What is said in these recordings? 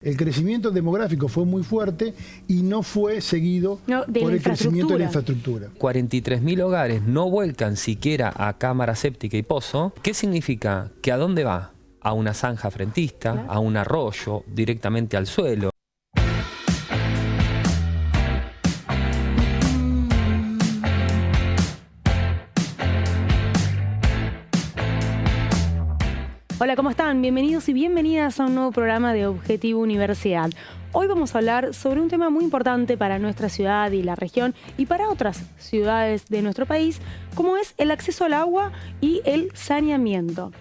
El crecimiento demográfico fue muy fuerte y no fue seguido por el crecimiento de la infraestructura. 43.000 hogares no vuelcan siquiera a cámara séptica y pozo. ¿Qué significa? ¿Que a dónde va? A una zanja frentista, a un arroyo, directamente al suelo. Hola, ¿cómo están? Bienvenidos y bienvenidas a un nuevo programa de Objetivo Universidad. Hoy vamos a hablar sobre un tema muy importante para nuestra ciudad y la región y para otras ciudades de nuestro país, como es el acceso al agua y el saneamiento.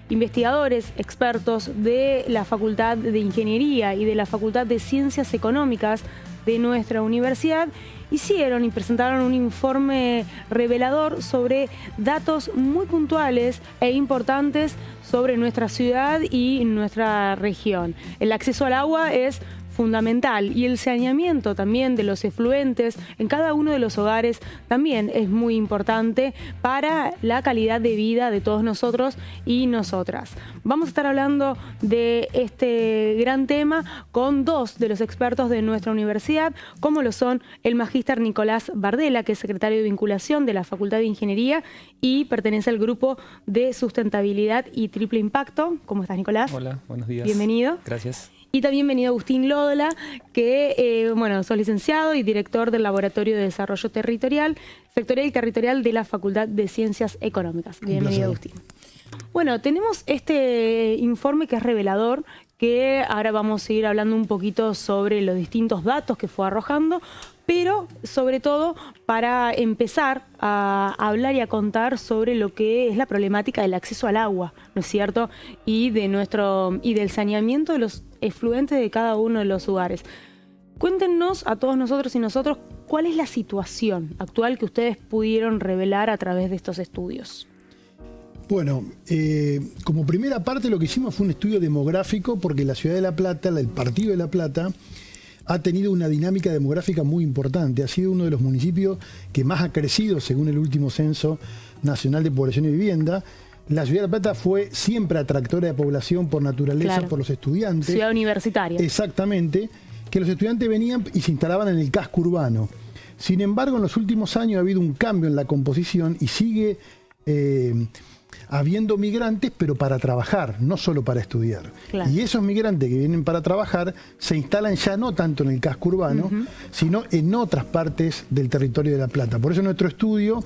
Investigadores, expertos de la Facultad de Ingeniería y de la Facultad de Ciencias Económicas de nuestra universidad hicieron y presentaron un informe revelador sobre datos muy puntuales e importantes sobre nuestra ciudad y nuestra región. El acceso al agua es fundamental y el saneamiento también de los efluentes en cada uno de los hogares también es muy importante para la calidad de vida de todos nosotros y nosotras. Vamos a estar hablando de este gran tema con dos de los expertos de nuestra universidad, como lo son el magíster Nicolás Bardella, que es secretario de vinculación de la Facultad de Ingeniería y pertenece al grupo de sustentabilidad y triple impacto. ¿Cómo estás, Nicolás? Hola, buenos días. Bienvenido. Gracias. Y también venido Agustín Lódola, que sos licenciado y director del Laboratorio de Desarrollo Territorial, Sectorial y Territorial de la Facultad de Ciencias Económicas. Bienvenido, Agustín. Bueno, tenemos este informe que es revelador, que ahora vamos a ir hablando un poquito sobre los distintos datos que fue arrojando, pero sobre todo para empezar a hablar y a contar sobre lo que es la problemática del acceso al agua, ¿no es cierto? Y del saneamiento de los efluentes de cada uno de los hogares. Cuéntenos a todos nosotros y nosotros cuál es la situación actual que ustedes pudieron revelar a través de estos estudios. Bueno, como primera parte lo que hicimos fue un estudio demográfico porque la ciudad de La Plata, el partido de La Plata, ha tenido una dinámica demográfica muy importante. Ha sido uno de los municipios que más ha crecido según el último Censo Nacional de Población y Vivienda. La ciudad de La Plata fue siempre atractora de población por naturaleza, claro, por los estudiantes. Ciudad universitaria. Exactamente, que los estudiantes venían y se instalaban en el casco urbano. Sin embargo, en los últimos años ha habido un cambio en la composición y sigue habiendo migrantes, pero para trabajar, no solo para estudiar. Claro. Y esos migrantes que vienen para trabajar se instalan ya no tanto en el casco urbano, sino en otras partes del territorio de La Plata. Por eso nuestro estudio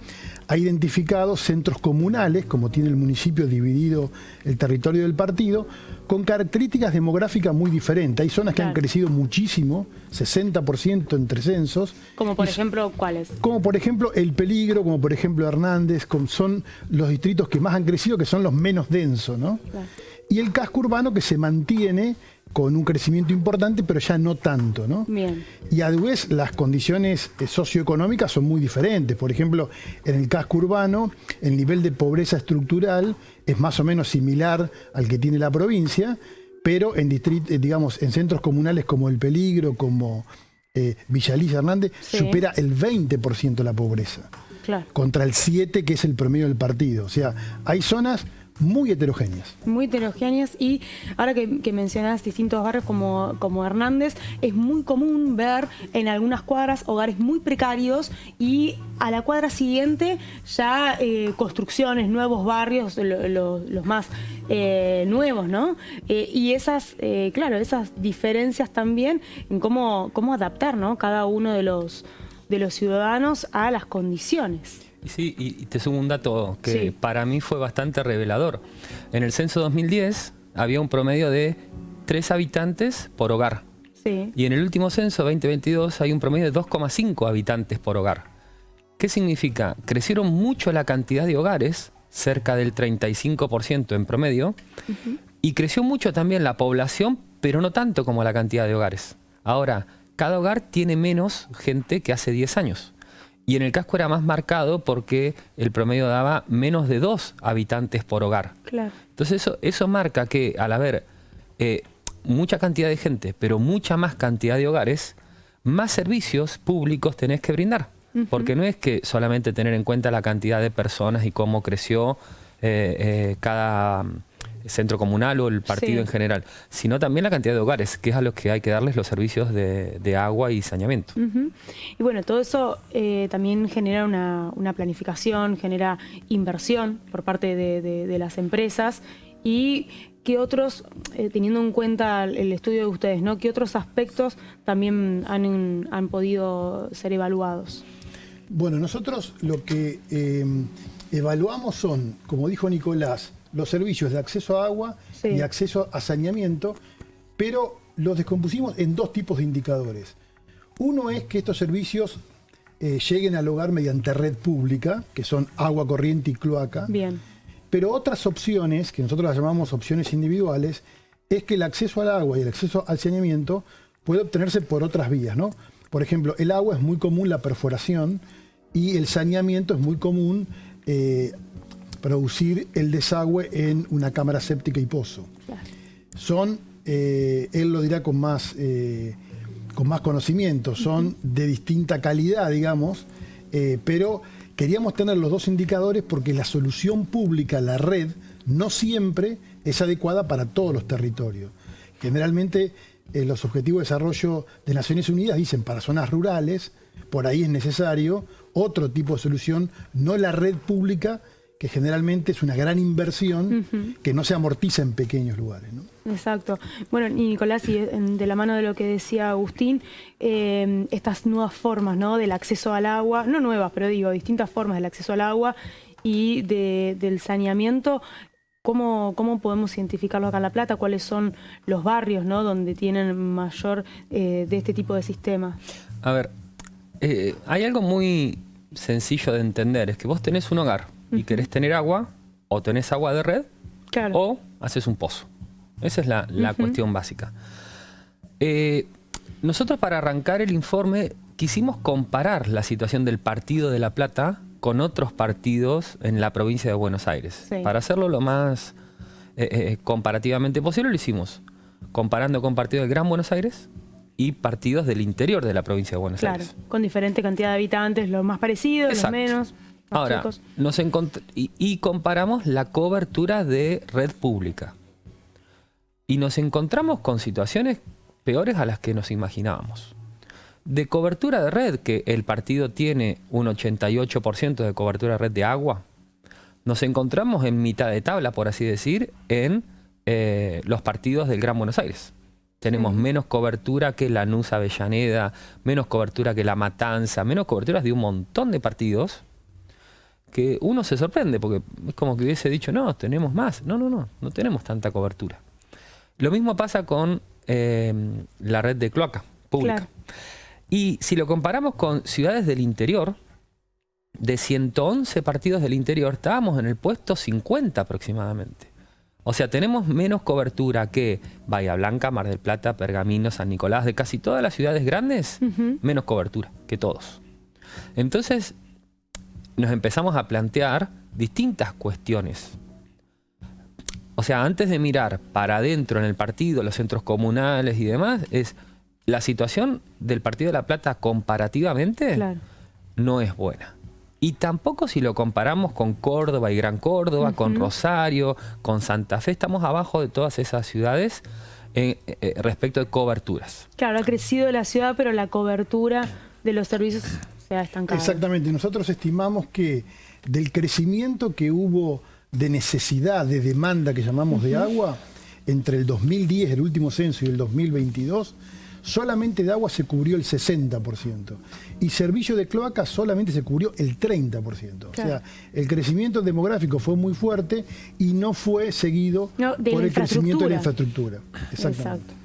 ha identificado centros comunales, como tiene el municipio dividido el territorio del partido, con características demográficas muy diferentes. Hay zonas que han crecido muchísimo, 60% entre censos. Como por ejemplo, ¿cuáles? Como por ejemplo El Peligro, como por ejemplo Hernández, son los distritos que más han crecido, que son los menos densos, ¿no? Claro. Y el casco urbano que se mantiene con un crecimiento importante, pero ya no tanto, ¿no? Bien. Y a su vez las condiciones socioeconómicas son muy diferentes. Por ejemplo, en el casco urbano, el nivel de pobreza estructural es más o menos similar al que tiene la provincia, pero en digamos, en centros comunales como El Peligro, como Villa Alicia, Hernández, supera el 20% la pobreza. Claro. Contra el 7% que es el promedio del partido. O sea, hay zonas muy heterogéneas. Muy heterogéneas, y ahora que mencionas distintos barrios como Hernández, es muy común ver en algunas cuadras hogares muy precarios y a la cuadra siguiente ya construcciones, nuevos barrios, los más nuevos, ¿no? Y esas diferencias también en cómo adaptar, ¿no?, cada uno de los ciudadanos a las condiciones. Sí, y te sumo un dato que para mí fue bastante revelador. En el censo 2010 había un promedio de 3 habitantes por hogar. Sí. Y en el último censo 2022 hay un promedio de 2,5 habitantes por hogar. ¿Qué significa? Crecieron mucho la cantidad de hogares, cerca del 35% en promedio, y creció mucho también la población, pero no tanto como la cantidad de hogares. Ahora, cada hogar tiene menos gente que hace 10 años. Y en el casco era más marcado porque el promedio daba menos de 2 habitantes por hogar. Claro. Entonces eso marca que al haber mucha cantidad de gente, pero mucha más cantidad de hogares, más servicios públicos tenés que brindar. Porque no es que solamente tener en cuenta la cantidad de personas y cómo creció cada centro comunal o el partido en general, sino también la cantidad de hogares, que es a los que hay que darles los servicios de agua y saneamiento. Y bueno, todo eso también genera una planificación, genera inversión por parte de las empresas. Y ¿qué otros, teniendo en cuenta el estudio de ustedes, ¿no? ¿Qué otros aspectos también han podido ser evaluados? Bueno, nosotros lo que evaluamos son, como dijo Nicolás, los servicios de acceso a agua y acceso a saneamiento, pero los descompusimos en dos tipos de indicadores. Uno es que estos servicios lleguen al hogar mediante red pública, que son agua corriente y cloaca. Bien. Pero otras opciones, que nosotros las llamamos opciones individuales, es que el acceso al agua y el acceso al saneamiento puede obtenerse por otras vías, ¿no? Por ejemplo, el agua es muy común la perforación y el saneamiento es muy común producir el desagüe en una cámara séptica y pozo. Claro. Son, él lo dirá con más conocimiento, son de distinta calidad, digamos, pero queríamos tener los dos indicadores porque la solución pública, la red, no siempre es adecuada para todos los territorios. Generalmente los Objetivos de Desarrollo de Naciones Unidas dicen para zonas rurales, por ahí es necesario otro tipo de solución, no la red pública, que generalmente es una gran inversión que no se amortiza en pequeños lugares, ¿no? Exacto. Bueno, y Nicolás, y de la mano de lo que decía Agustín, estas nuevas formas, ¿no?, del acceso al agua, no nuevas, pero digo, distintas formas del acceso al agua y del saneamiento, ¿cómo podemos identificarlo acá en La Plata? ¿Cuáles son los barrios, ¿no?, donde tienen mayor de este tipo de sistemas? A ver, hay algo muy sencillo de entender, es que vos tenés un hogar y querés tener agua, o tenés agua de red, claro, o haces un pozo. Esa es la cuestión básica. Nosotros, para arrancar el informe, quisimos comparar la situación del partido de La Plata con otros partidos en la provincia de Buenos Aires. Sí. Para hacerlo lo más comparativamente posible, lo hicimos comparando con partidos del Gran Buenos Aires y partidos del interior de la provincia de Buenos Aires. Claro, con diferente cantidad de habitantes, los más parecidos, los menos. Ahora, y comparamos la cobertura de red pública. Y nos encontramos con situaciones peores a las que nos imaginábamos. De cobertura de red, que el partido tiene un 88% de cobertura de red de agua, nos encontramos en mitad de tabla, por así decir, en los partidos del Gran Buenos Aires. Tenemos menos cobertura que Lanús, Avellaneda, menos cobertura que La Matanza, menos coberturas de un montón de partidos que uno se sorprende, porque es como que hubiese dicho, no, tenemos más. No tenemos tanta cobertura. Lo mismo pasa con la red de cloaca pública. Claro. Y si lo comparamos con ciudades del interior, de 111 partidos del interior, estábamos en el puesto 50 aproximadamente. O sea, tenemos menos cobertura que Bahía Blanca, Mar del Plata, Pergamino, San Nicolás, de casi todas las ciudades grandes, menos cobertura que todos. Entonces, nos empezamos a plantear distintas cuestiones. O sea, antes de mirar para adentro en el partido, los centros comunales y demás, es la situación del partido de La Plata comparativamente no es buena. Y tampoco si lo comparamos con Córdoba y Gran Córdoba, con Rosario, con Santa Fe, estamos abajo de todas esas ciudades respecto de coberturas. Claro, ha crecido la ciudad, pero la cobertura de los servicios se ha estancado. Exactamente, nosotros estimamos que del crecimiento que hubo de necesidad, de demanda que llamamos de agua, entre el 2010, el último censo, y el 2022, solamente de agua se cubrió el 60%. Y servicio de cloaca solamente se cubrió el 30%. O sea, el crecimiento demográfico fue muy fuerte y no fue seguido por el crecimiento de la infraestructura. Exactamente. Exacto.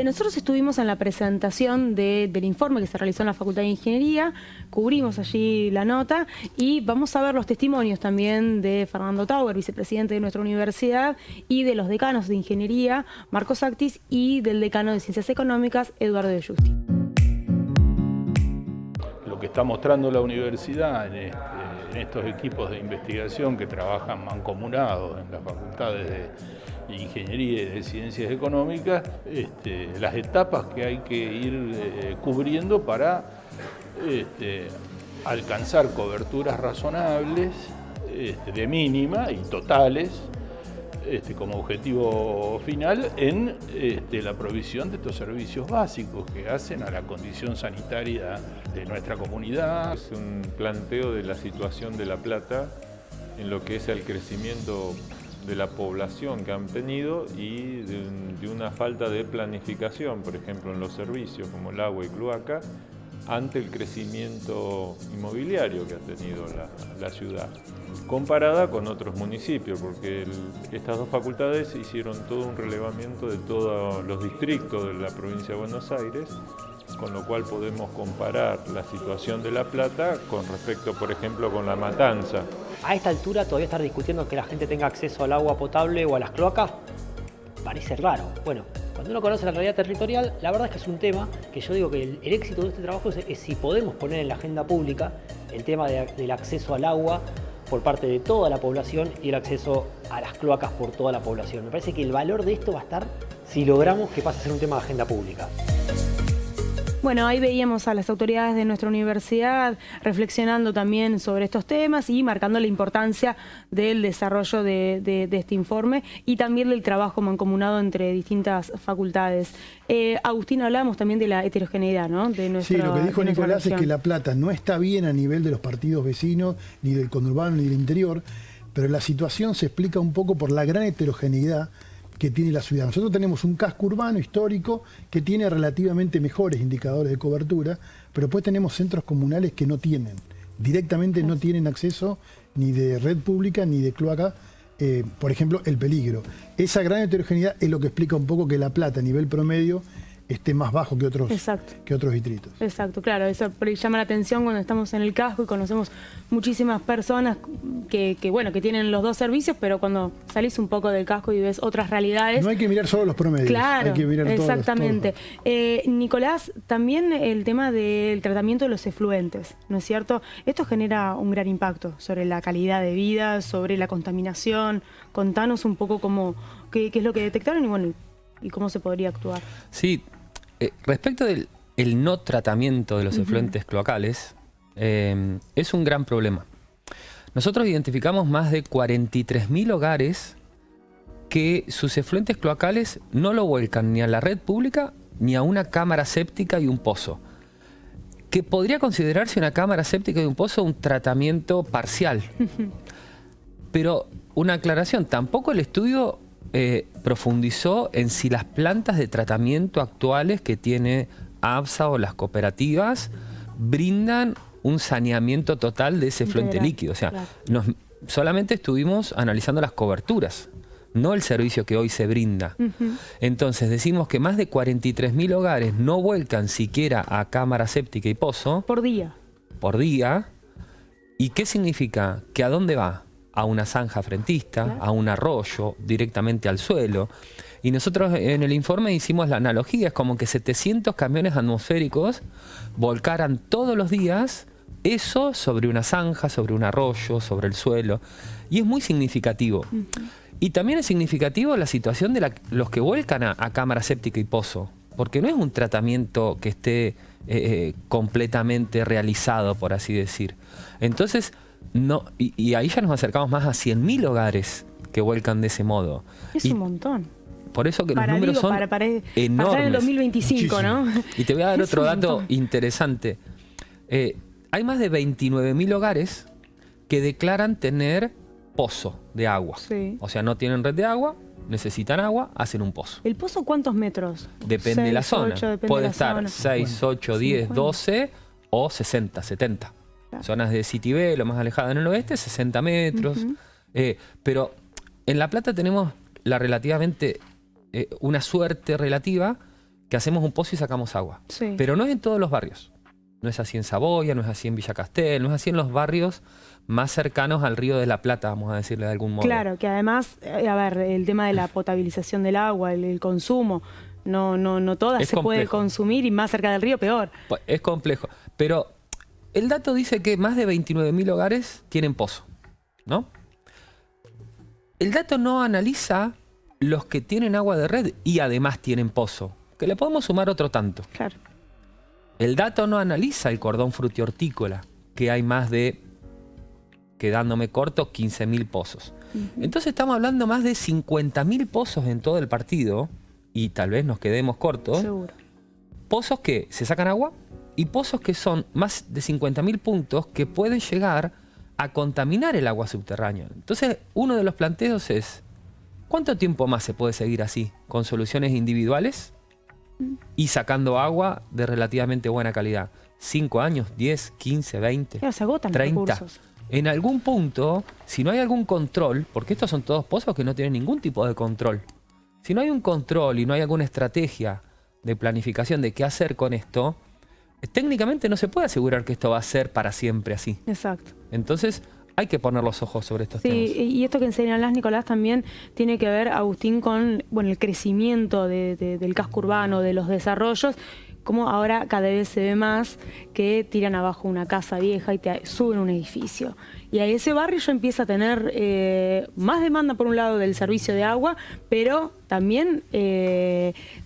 Nosotros estuvimos en la presentación del informe que se realizó en la Facultad de Ingeniería, cubrimos allí la nota y vamos a ver los testimonios también de Fernando Tauber, vicepresidente de nuestra universidad, y de los decanos de Ingeniería, Marcos Actis, y del decano de Ciencias Económicas, Eduardo de Justi. Lo que está mostrando la universidad en estos equipos de investigación que trabajan mancomunados en las facultades de Ingeniería y de Ciencias Económicas, las etapas que hay que ir cubriendo para alcanzar coberturas razonables, de mínima y totales, como objetivo final en la provisión de estos servicios básicos que hacen a la condición sanitaria de nuestra comunidad. Es un planteo de la situación de La Plata en lo que es el crecimiento de la población que han tenido y de una falta de planificación, por ejemplo, en los servicios como el agua y cloaca, ante el crecimiento inmobiliario que ha tenido la ciudad, comparada con otros municipios, porque estas dos facultades hicieron todo un relevamiento de todos los distritos de la provincia de Buenos Aires, con lo cual podemos comparar la situación de La Plata con respecto, por ejemplo, con La Matanza. A esta altura todavía estar discutiendo que la gente tenga acceso al agua potable o a las cloacas parece raro. Bueno, cuando uno conoce la realidad territorial, la verdad es que es un tema que yo digo que el éxito de este trabajo es si podemos poner en la agenda pública el tema del acceso al agua por parte de toda la población y el acceso a las cloacas por toda la población. Me parece que el valor de esto va a estar si logramos que pase a ser un tema de agenda pública. Bueno, ahí veíamos a las autoridades de nuestra universidad reflexionando también sobre estos temas y marcando la importancia del desarrollo de este informe y también del trabajo mancomunado entre distintas facultades. Agustín, hablamos también de la heterogeneidad, ¿no? De nuestra, sí, lo que dijo Nicolás es que La Plata no está bien a nivel de los partidos vecinos, ni del conurbano, ni del interior, pero la situación se explica un poco por la gran heterogeneidad que tiene la ciudad. Nosotros tenemos un casco urbano histórico que tiene relativamente mejores indicadores de cobertura, pero después tenemos centros comunales que no tienen, directamente no tienen acceso ni de red pública ni de cloaca, por ejemplo, El Peligro. Esa gran heterogeneidad es lo que explica un poco que La Plata a nivel promedio esté más bajo que otros distritos. Exacto, claro, eso llama la atención cuando estamos en el casco y conocemos muchísimas personas que tienen los dos servicios, pero cuando salís un poco del casco y ves otras realidades... No hay que mirar solo los promedios, claro, hay que mirar exactamente. Nicolás, también el tema del tratamiento de los efluentes, ¿no es cierto? Esto genera un gran impacto sobre la calidad de vida, sobre la contaminación. Contanos un poco qué es lo que detectaron y cómo se podría actuar. Sí, respecto del no tratamiento de los efluentes cloacales, es un gran problema. Nosotros identificamos más de 43.000 hogares que sus efluentes cloacales no lo vuelcan ni a la red pública ni a una cámara séptica y un pozo. Que podría considerarse una cámara séptica y un pozo un tratamiento parcial. Pero una aclaración, tampoco el estudio profundizó en si las plantas de tratamiento actuales que tiene ABSA o las cooperativas brindan un saneamiento total de ese efluente líquido. O sea, solamente estuvimos analizando las coberturas, no el servicio que hoy se brinda. Entonces decimos que más de 43.000 hogares no vuelcan siquiera a cámara séptica y pozo. Por día. Por día. ¿Y qué significa? ¿Que a dónde va? A una zanja frentista, a un arroyo, directamente al suelo. Y nosotros en el informe hicimos la analogía, es como que 700 camiones atmosféricos volcaran todos los días eso sobre una zanja, sobre un arroyo, sobre el suelo. Y es muy significativo. Y también es significativo la situación de los que vuelcan a cámara séptica y pozo, porque no es un tratamiento que esté completamente realizado, por así decir. Entonces, no, y ahí ya nos acercamos más a 100.000 hogares que vuelcan de ese modo. Es un montón. Por eso que los números son enormes. Para el 2025, muchísimo. ¿No? Y te voy a dar otro dato interesante. Hay más de 29.000 hogares que declaran tener pozo de agua. Sí. O sea, no tienen red de agua, necesitan agua, hacen un pozo. ¿El pozo cuántos metros? Depende de la zona. Puede estar 6, 8, 10, 12 o 60, 70. Zonas de City B, lo más alejada en el oeste, 60 metros. Pero en La Plata tenemos relativamente una suerte relativa que hacemos un pozo y sacamos agua. Sí. Pero no es en todos los barrios. No es así en Saboya, no es así en Villa Castel, no es así en los barrios más cercanos al Río de la Plata, vamos a decirle de algún modo. Claro, que además, el tema de la potabilización del agua, el consumo, no todas se puede consumir y más cerca del río peor. Es complejo, pero el dato dice que más de 29.000 hogares tienen pozo, ¿no? El dato no analiza los que tienen agua de red y además tienen pozo, que le podemos sumar otro tanto. Claro. El dato no analiza el cordón frutihortícola, que hay más de, quedándome corto, 15.000 pozos. Entonces estamos hablando más de 50.000 pozos en todo el partido, y tal vez nos quedemos cortos. Seguro. Pozos que se sacan agua y pozos que son más de 50.000 puntos que pueden llegar a contaminar el agua subterránea. Entonces, uno de los planteos es, ¿cuánto tiempo más se puede seguir así? ¿Con soluciones individuales y sacando agua de relativamente buena calidad? 5 años, 10, 15, 20, Claro, se agotan 30. los recursos. En algún punto, si no hay algún control, porque estos son todos pozos que no tienen ningún tipo de control. Si no hay un control y no hay alguna estrategia de planificación de qué hacer con esto, técnicamente no se puede asegurar que esto va a ser para siempre así. Exacto. Entonces hay que poner los ojos sobre estos temas. Sí, y esto que señalás, Nicolás, también tiene que ver, Agustín, con el crecimiento del casco urbano, de los desarrollos, como ahora cada vez se ve más que tiran abajo una casa vieja y te suben un edificio. Y ahí ese barrio ya empieza a tener más demanda, por un lado, del servicio de agua, pero también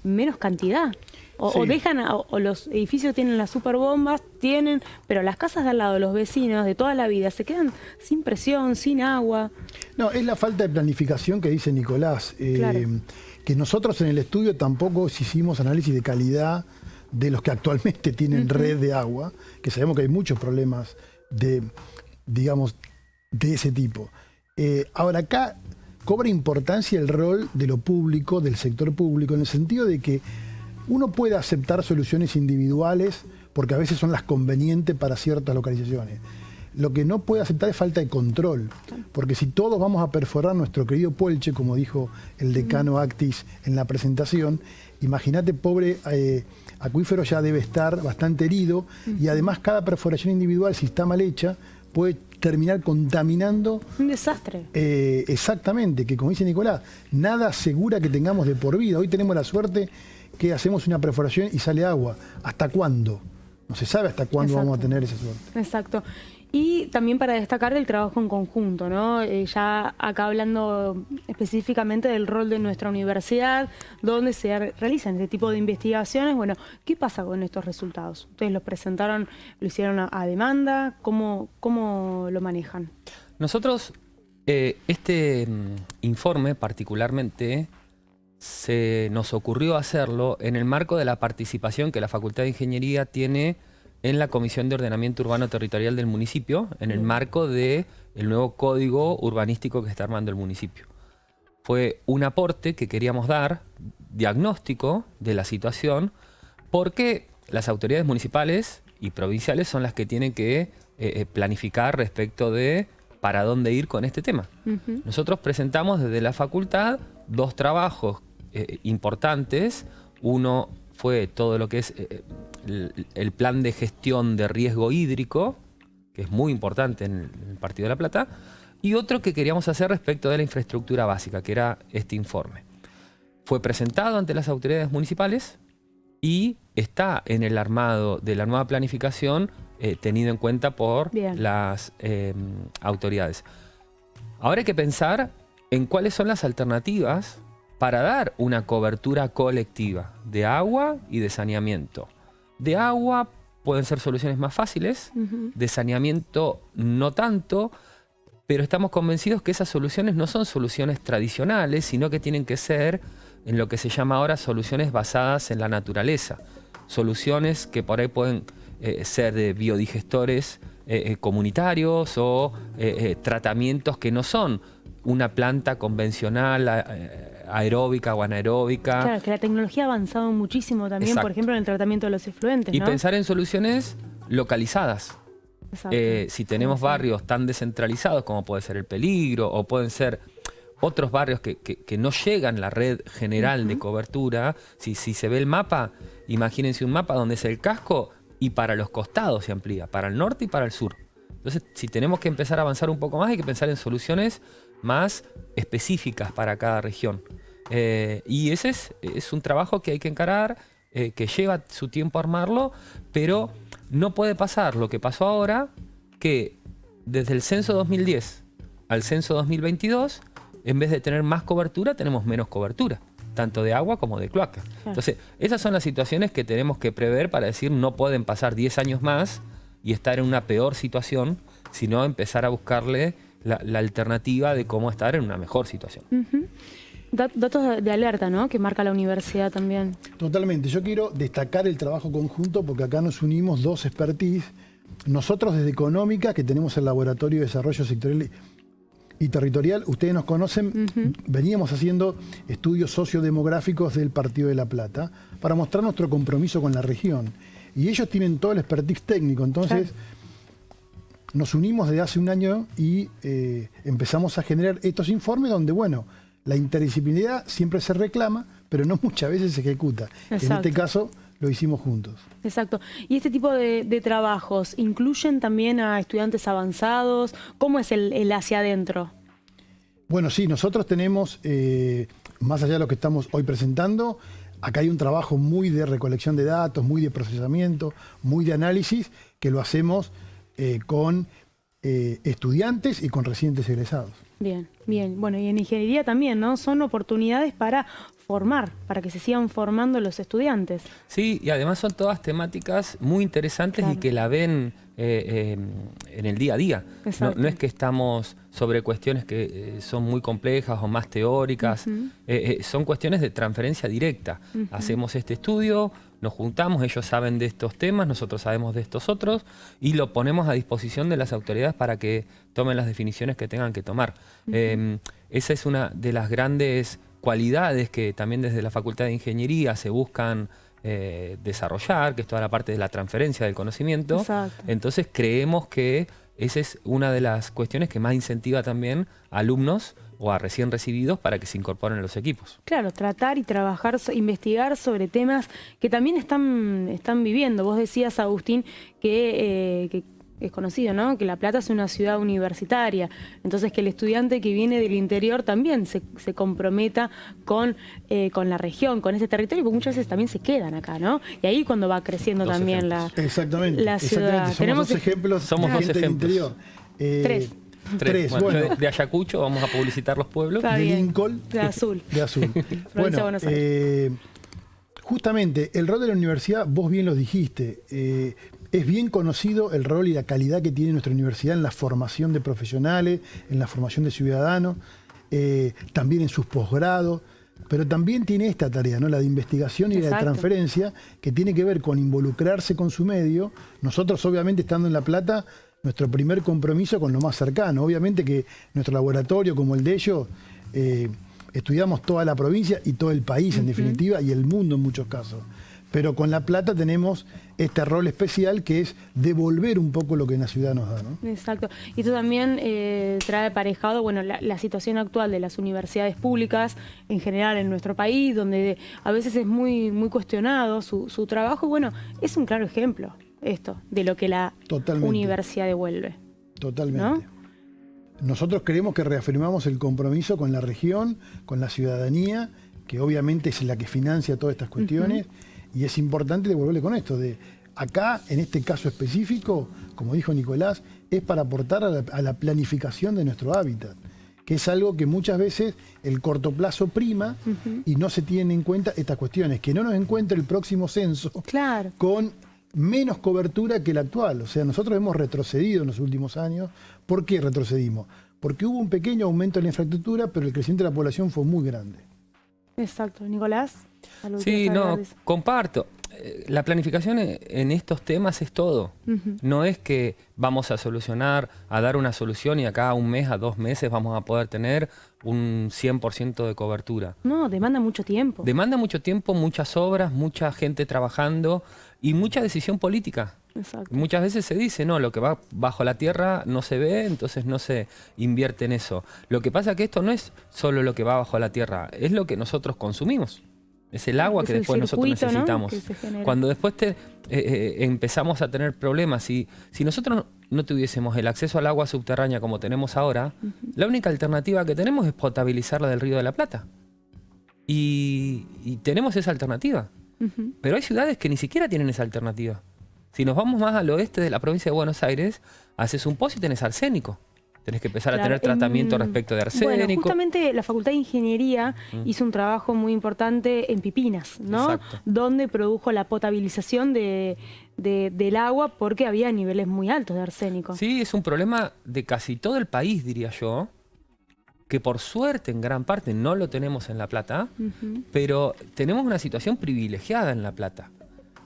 menos cantidad. O dejan, o los edificios tienen las superbombas, pero las casas de al lado, los vecinos de toda la vida, se quedan sin presión, sin agua. No, es la falta de planificación que dice Nicolás. Claro. Que nosotros en el estudio tampoco hicimos análisis de calidad de los que actualmente tienen red de agua, que sabemos que hay muchos problemas de ese tipo. Ahora, acá cobra importancia el rol de lo público, del sector público, en el sentido de que uno puede aceptar soluciones individuales porque a veces son las convenientes para ciertas localizaciones. Lo que no puede aceptar es falta de control, porque si todos vamos a perforar nuestro querido Puelche, como dijo el decano Actis en la presentación, imagínate, pobre acuífero ya debe estar bastante herido, y además cada perforación individual, si está mal hecha, puede terminar contaminando. Un desastre. Exactamente, que como dice Nicolás, nada asegura que tengamos de por vida. Hoy tenemos la suerte que hacemos una perforación y sale agua. ¿Hasta cuándo? No se sabe hasta cuándo vamos a tener esa suerte. Exacto. Y también para destacar el trabajo en conjunto, ¿no? Ya acá hablando específicamente del rol de nuestra universidad, donde se realizan este tipo de investigaciones. Bueno, ¿qué pasa con estos resultados? Ustedes los presentaron, lo hicieron a demanda, ¿cómo lo manejan? Nosotros, este informe particularmente, se nos ocurrió hacerlo en el marco de la participación que la Facultad de Ingeniería tiene en la Comisión de Ordenamiento Urbano Territorial del municipio, en el marco del nuevo código urbanístico que está armando el municipio. Fue un aporte que queríamos dar, diagnóstico de la situación, porque las autoridades municipales y provinciales son las que tienen que planificar respecto de para dónde ir con este tema. Nosotros presentamos desde la facultad 2 trabajos importantes. Uno fue todo lo que es el plan de gestión de riesgo hídrico, que es muy importante en el Partido de La Plata, y otro que queríamos hacer respecto de la infraestructura básica, que era este informe. Fue presentado ante las autoridades municipales y está en el armado de la nueva planificación tenido en cuenta por las autoridades. Ahora hay que pensar en cuáles son las alternativas para dar una cobertura colectiva de agua y de saneamiento. De agua pueden ser soluciones más fáciles, de saneamiento no tanto, pero estamos convencidos que esas soluciones no son soluciones tradicionales, sino que tienen que ser en lo que se llama ahora soluciones basadas en la naturaleza. Soluciones que por ahí pueden ser de biodigestores comunitarios o tratamientos que no son una planta convencional, aeróbica o anaeróbica. Claro, que la tecnología ha avanzado muchísimo también, por ejemplo, en el tratamiento de los efluentes, y ¿no? pensar en soluciones localizadas. Si tenemos barrios tan descentralizados como puede ser El Peligro o pueden ser otros barrios que no llegan a la red general de cobertura, si se ve el mapa, imagínense un mapa donde es el casco y para los costados se amplía, para el norte y para el sur. Entonces, si tenemos que empezar a avanzar un poco más, hay que pensar en soluciones más específicas para cada región. Y ese es un trabajo que hay que encarar, que lleva su tiempo armarlo, pero no puede pasar lo que pasó ahora, que desde el censo 2010 al censo 2022, en vez de tener más cobertura, tenemos menos cobertura, tanto de agua como de cloaca. Entonces, esas son las situaciones que tenemos que prever para decir no pueden pasar 10 años más y estar en una peor situación, sino empezar a buscarle la alternativa de cómo estar en una mejor situación. Datos de alerta, ¿no?, que marca la universidad también. Totalmente. Yo quiero destacar el trabajo conjunto porque acá nos unimos dos expertise. Nosotros desde Económica, que tenemos el Laboratorio de Desarrollo Sectorial y Territorial, ustedes nos conocen, veníamos haciendo estudios sociodemográficos del Partido de La Plata para mostrar nuestro compromiso con la región. Y ellos tienen todo el expertise técnico, entonces nos unimos desde hace un año y empezamos a generar estos informes donde, bueno, la interdisciplinaridad siempre se reclama, pero no muchas veces se ejecuta. En este caso lo hicimos juntos. Exacto. ¿Y este tipo de trabajos incluyen también a estudiantes avanzados? ¿Cómo es el hacia adentro? Bueno, sí, nosotros tenemos, más allá de lo que estamos hoy presentando, acá hay un trabajo muy de recolección de datos, muy de procesamiento, muy de análisis, que lo hacemos con estudiantes y con recientes egresados. Bien, bien. Bueno, y en ingeniería también, ¿no? Son oportunidades para formar, para que se sigan formando los estudiantes. Sí, y además son todas temáticas muy interesantes y que la ven en el día a día. No es que estamos sobre cuestiones que son muy complejas o más teóricas, son cuestiones de transferencia directa. Hacemos este estudio, nos juntamos, ellos saben de estos temas, nosotros sabemos de estos otros y lo ponemos a disposición de las autoridades para que tomen las definiciones que tengan que tomar. Esa es una de las grandes cualidades que también desde la Facultad de Ingeniería se buscan desarrollar, que es toda la parte de la transferencia del conocimiento. Exacto. Entonces creemos que esa es una de las cuestiones que más incentiva también a alumnos o a recién recibidos para que se incorporen a los equipos. Claro, tratar y trabajar, investigar sobre temas que también están viviendo. Vos decías, Agustín, que es conocido, ¿no?, que La Plata es una ciudad universitaria, entonces que el estudiante que viene del interior también se comprometa con la región, con ese territorio, porque muchas veces también se quedan acá, ¿no? Y ahí cuando va creciendo Dos también ejemplos. la ciudad. Somos dos ejemplos. Somos dos gente ejemplos. del interior. Tres. Bueno, Bueno. de Ayacucho vamos a publicitar los pueblos. Está De bien. Lincoln. De azul. De azul. Provincia de Bueno, Buenos Aires. justamente el rol de la universidad, vos bien lo dijiste, es bien conocido el rol y la calidad que tiene nuestra universidad en la formación de profesionales, en la formación de ciudadanos, también en sus posgrados, pero también tiene esta tarea, ¿no?, la de investigación y la de transferencia, que tiene que ver con involucrarse con su medio. Nosotros, obviamente, estando en La Plata, nuestro primer compromiso con lo más cercano. Obviamente que nuestro laboratorio, como el de ellos, estudiamos toda la provincia y todo el país, en definitiva, y el mundo en muchos casos. Pero con La Plata tenemos este rol especial que es devolver un poco lo que la ciudad nos da, ¿no? Exacto. Y esto también trae aparejado, bueno, la situación actual de las universidades públicas en general en nuestro país, donde a veces es muy cuestionado su trabajo. Bueno, es un claro ejemplo esto de lo que la universidad devuelve. Totalmente. ¿No? Nosotros creemos que reafirmamos el compromiso con la región, con la ciudadanía, que obviamente es la que financia todas estas cuestiones. Y es importante devolverle con esto, de acá, en este caso específico, como dijo Nicolás, es para aportar a la planificación de nuestro hábitat, que es algo que muchas veces el corto plazo prima y no se tienen en cuenta estas cuestiones, que no nos encuentre el próximo censo con menos cobertura que el actual. O sea, nosotros hemos retrocedido en los últimos años. ¿Por qué retrocedimos? Porque hubo un pequeño aumento en la infraestructura, pero el crecimiento de la población fue muy grande. Exacto. Nicolás. Sí, no, comparto. La planificación en estos temas es todo. No es que vamos a solucionar, a dar una solución y acá a un mes, a 2 meses vamos a poder tener un 100% de cobertura. No, demanda mucho tiempo. Demanda mucho tiempo, muchas obras, mucha gente trabajando y mucha decisión política. Exacto. Muchas veces se dice, no, lo que va bajo la tierra no se ve, entonces no se invierte en eso. Lo que pasa es que esto no es solo lo que va bajo la tierra, es lo que nosotros consumimos. Es el agua que después nosotros necesitamos. ¿No? Cuando después empezamos a tener problemas, si nosotros no tuviésemos el acceso al agua subterránea como tenemos ahora, la única alternativa que tenemos es potabilizarla del Río de la Plata. Y tenemos esa alternativa. Pero hay ciudades que ni siquiera tienen esa alternativa. Si nos vamos más al oeste de la provincia de Buenos Aires, haces un pozo y tenés arsénico. tenés que empezar a tener tratamiento respecto de arsénico. Bueno, justamente la Facultad de Ingeniería hizo un trabajo muy importante en Pipinas, ¿no? Exacto. Donde produjo la potabilización del agua porque había niveles muy altos de arsénico. Sí, es un problema de casi todo el país, diría yo, que por suerte en gran parte no lo tenemos en La Plata, pero tenemos una situación privilegiada en La Plata.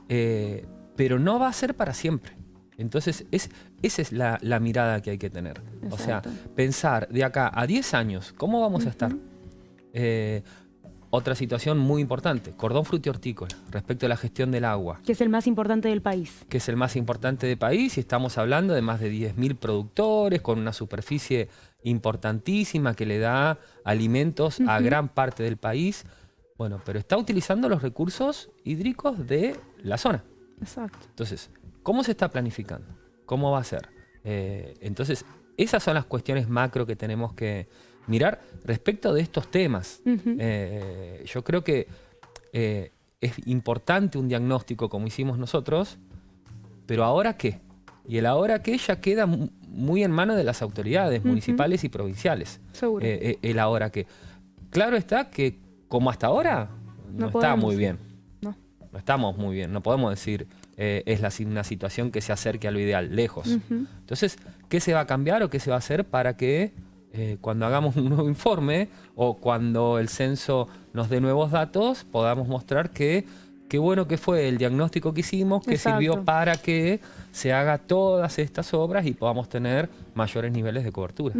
Pero no va a ser para siempre. Entonces, esa es la mirada que hay que tener. Exacto. O sea, pensar de acá a 10 años, ¿cómo vamos a estar? Otra situación muy importante, cordón frutihortícola, respecto a la gestión del agua. Que es el más importante del país. Que es el más importante del país y estamos hablando de más de 10.000 productores con una superficie importantísima que le da alimentos a gran parte del país. Bueno, pero está utilizando los recursos hídricos de la zona. Exacto. Entonces, ¿cómo se está planificando? ¿Cómo va a ser? Entonces, esas son las cuestiones macro que tenemos que mirar respecto de estos temas. Yo creo que es importante un diagnóstico como hicimos nosotros, pero ¿ahora qué? Y el ahora qué ya queda muy en manos de las autoridades municipales y provinciales. Seguro. El ahora qué. Claro está que como hasta ahora no está muy bien. No estamos muy bien, no podemos decir es una situación que se acerque a lo ideal, lejos. Entonces, ¿qué se va a cambiar o qué se va a hacer para que cuando hagamos un nuevo informe o cuando el censo nos dé nuevos datos, podamos mostrar que qué bueno que fue el diagnóstico que hicimos, que sirvió para que se haga todas estas obras y podamos tener mayores niveles de cobertura?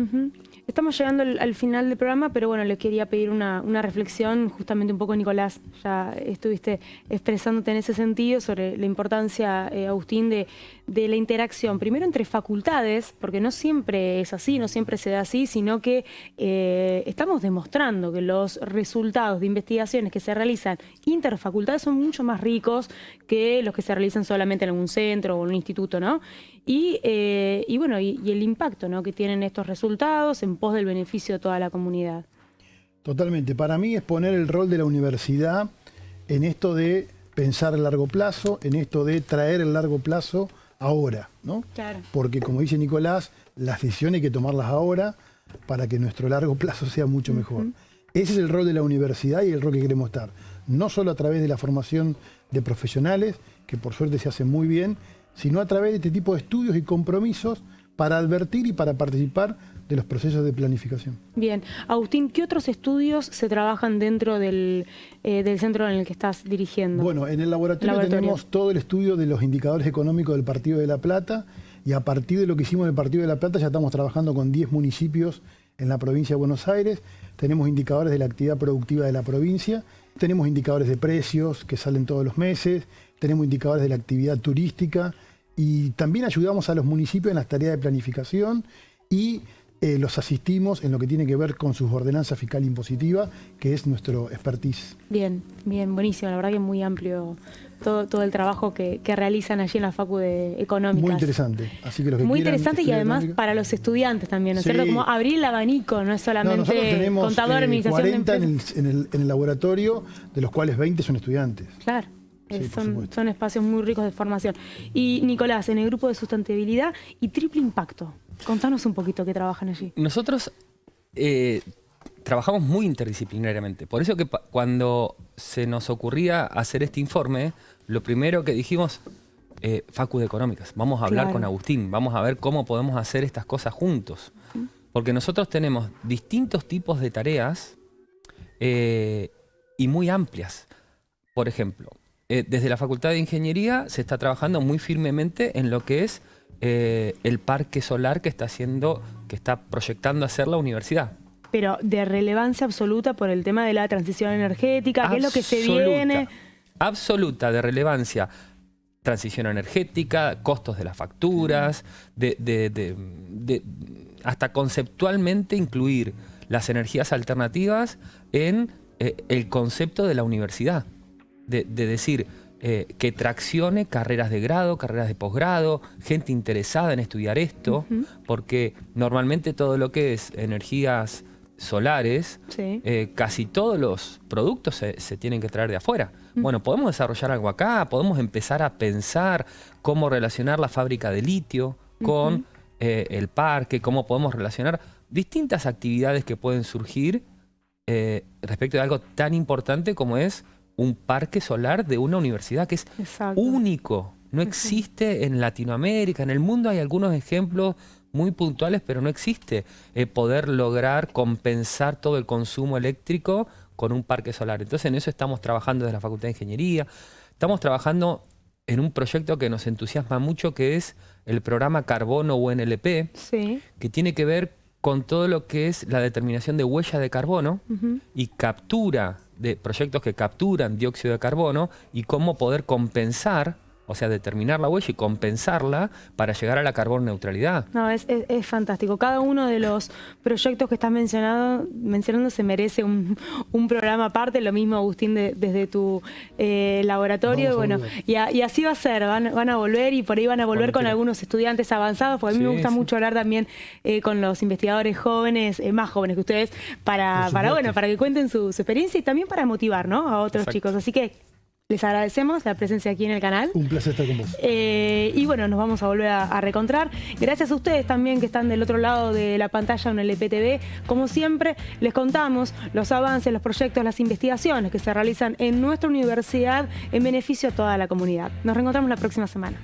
Estamos llegando al final del programa, pero bueno, les quería pedir una reflexión, justamente un poco, Nicolás, ya estuviste expresándote en ese sentido sobre la importancia, Agustín, de la interacción, primero entre facultades, porque no siempre es así, no siempre se da así, sino que estamos demostrando que los resultados de investigaciones que se realizan interfacultades son mucho más ricos que los que se realizan solamente en algún centro o en un instituto, ¿no? Y bueno, y el impacto, ¿no?, que tienen estos resultados en pos del beneficio de toda la comunidad. Totalmente. Para mí es poner el rol de la universidad en esto de pensar a largo plazo, en esto de traer el largo plazo ahora, ¿no? Claro. Porque, como dice Nicolás, las decisiones hay que tomarlas ahora para que nuestro largo plazo sea mucho mejor. Ese es el rol de la universidad y el rol que queremos estar. No solo a través de la formación de profesionales, que por suerte se hace muy bien, sino a través de este tipo de estudios y compromisos para advertir y para participar de los procesos de planificación. Bien. Agustín, ¿qué otros estudios se trabajan dentro del centro en el que estás dirigiendo? Bueno, en el laboratorio tenemos todo el estudio de los indicadores económicos del Partido de La Plata, y a partir de lo que hicimos en el Partido de La Plata ya estamos trabajando con 10 municipios en la provincia de Buenos Aires. Tenemos indicadores de la actividad productiva de la provincia, tenemos indicadores de precios que salen todos los meses, tenemos indicadores de la actividad turística y también ayudamos a los municipios en las tareas de planificación y los asistimos en lo que tiene que ver con sus ordenanzas fiscal impositiva, que es nuestro expertise. Bien, bien, buenísimo. La verdad que es muy amplio todo el trabajo que realizan allí en la Facu de Económicas. Muy interesante. Así que los que muy quieran interesante y además para los estudiantes también, ¿no es cierto? Como abrir el abanico, no es solamente nosotros tenemos contador, administración 40 de empresas. en el laboratorio, de los cuales 20 son estudiantes. Claro. Sí, son espacios muy ricos de formación. Y Nicolás, en el grupo de sustentabilidad y triple impacto, contanos un poquito qué trabajan allí. Nosotros trabajamos muy interdisciplinariamente. Por eso que cuando se nos ocurría hacer este informe, lo primero que dijimos, Facu de Económicas, vamos a hablar con Agustín, vamos a ver cómo podemos hacer estas cosas juntos. Porque nosotros tenemos distintos tipos de tareas y muy amplias. Por ejemplo, desde la Facultad de Ingeniería se está trabajando muy firmemente en lo que es el parque solar que está proyectando hacer la universidad. Pero de relevancia absoluta por el tema de la transición energética, ¿qué es lo que se viene? Absoluta, de relevancia. Transición energética, costos de las facturas, hasta conceptualmente incluir las energías alternativas en el concepto de la universidad. De decir, que traccione carreras de grado, carreras de posgrado, gente interesada en estudiar esto, porque normalmente todo lo que es energías solares, casi todos los productos se tienen que traer de afuera. Bueno, podemos desarrollar algo acá, podemos empezar a pensar cómo relacionar la fábrica de litio con el parque, cómo podemos relacionar distintas actividades que pueden surgir respecto de algo tan importante como es un parque solar de una universidad que es único. No existe en Latinoamérica, en el mundo hay algunos ejemplos muy puntuales, pero no existe poder lograr compensar todo el consumo eléctrico con un parque solar. Entonces en eso estamos trabajando desde la Facultad de Ingeniería. Estamos trabajando en un proyecto que nos entusiasma mucho, que es el programa Carbono UNLP, que tiene que ver con todo lo que es la determinación de huella de carbono y captura de proyectos que capturan dióxido de carbono y cómo poder compensar, o sea, determinar la huella y compensarla para llegar a la carbono neutralidad. No, es fantástico. Cada uno de los proyectos que estás mencionando se merece un programa aparte. Lo mismo, Agustín, desde tu laboratorio. Bueno, y así va a ser. Van a volver y por ahí van a volver con algunos estudiantes avanzados, porque a mí me gusta mucho hablar también con los investigadores jóvenes, más jóvenes que ustedes, para que cuenten su experiencia y también para motivar, ¿no?, a otros chicos. Así que les agradecemos la presencia aquí en el canal. Un placer estar con vos. Y bueno, nos vamos a volver a reencontrar. Gracias a ustedes también que están del otro lado de la pantalla en el LPTV. Como siempre, les contamos los avances, los proyectos, las investigaciones que se realizan en nuestra universidad en beneficio a toda la comunidad. Nos reencontramos la próxima semana.